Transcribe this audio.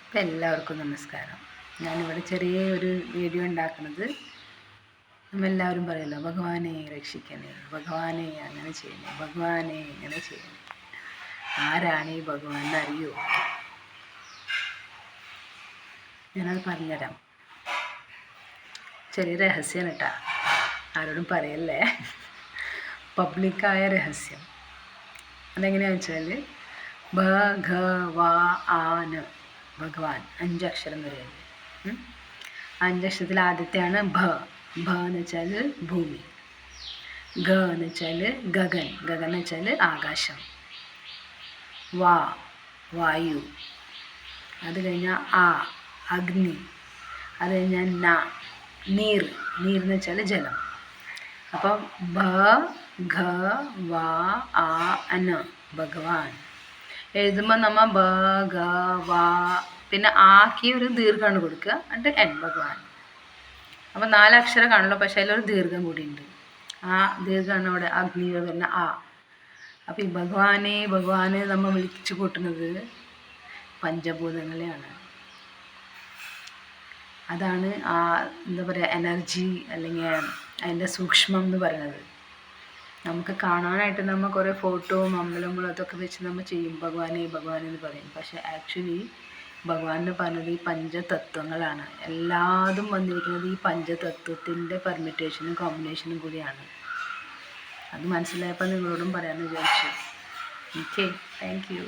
അപ്പം എല്ലാവർക്കും നമസ്കാരം. ഞാനിവിടെ ചെറിയൊരു വീഡിയോ ഉണ്ടാക്കുന്നത്, നമ്മളെല്ലാവരും പറയുമല്ലോ, ഭഗവാനെ രക്ഷിക്കണേ, ഭഗവാനെ അങ്ങനെ ചെയ്യണേ, ഭഗവാനെ ഇങ്ങനെ ചെയ്യണേ. ആരാണ് ഈ ഭഗവാൻ എന്നറിയോ? ഞാനത് പറഞ്ഞുതരാം. ചെറിയ രഹസ്യം കേട്ടാ, ആരോടും പറയല്ലേ, പബ്ലിക്കായ രഹസ്യം. അതെങ്ങനെയാണെന്ന് വെച്ചാൽ, ഭഗവാൻ, ഭഗവാൻ 5 അക്ഷരം വരെയുണ്ട്. 5 അക്ഷരത്തിൽ ആദ്യത്തെയാണ് ഭ. ഭ എന്ന് വെച്ചാൽ ഭൂമി. ഗ എന്ന് വെച്ചാൽ ഗഗൻ. ഗഗൻ എന്ന് വെച്ചാൽ ആകാശം. വാ വായു. അത് കഴിഞ്ഞാൽ ആ അഗ്നി. അത് കഴിഞ്ഞാൽ ന നീർ. നീർ എന്ന് വെച്ചാൽ ജലം. അപ്പം ഭ ഘ വ ആ അന ഭഗവാൻ എഴുതുമ്പോൾ നമ്മൾ ബ ഗ വ പിന്നെ ആക്കി ഒരു ദീർഘമാണ് കൊടുക്കുക, എന്നിട്ട് എൻ ഭഗവാൻ. അപ്പം 4 അക്ഷരം കാണുള്ളൂ, പക്ഷേ അതിലൊരു ദീർഘം കൂടി ഉണ്ട്. ആ ദീർഘമാണ് അവിടെ അഗ്നി വരുന്ന ആ. അപ്പം ഈ ഭഗവാനെ ഭഗവാനെ നമ്മൾ വിളിച്ചു കൂട്ടുന്നത് പഞ്ചഭൂതങ്ങളെയാണ്. അതാണ് ആ എന്താ പറയുക, എനർജി അല്ലെങ്കിൽ അതിൻ്റെ സൂക്ഷ്മം എന്ന് പറയുന്നത്. നമുക്ക് കാണാനായിട്ട് നമ്മൾ കുറേ ഫോട്ടോയും അമ്പലങ്ങളും അതൊക്കെ വെച്ച് നമ്മൾ ചെയ്യും, ഭഗവാനെ ഭഗവാനെ എന്ന് പറയും. പക്ഷേ ആക്ച്വലി ഭഗവാൻ എന്ന് പറഞ്ഞത് ഈ പഞ്ചതത്വങ്ങളാണ്. എല്ലാതും വന്നിരിക്കുന്നത് ഈ പഞ്ചതത്വത്തിൻ്റെ പെർമിറ്റേഷനും കോമ്പിനേഷനും കൂടിയാണ്. അത് മനസ്സിലായപ്പോൾ നിങ്ങളോടും പറയാമെന്ന് വിചാരിച്ചു. Okay, thank you.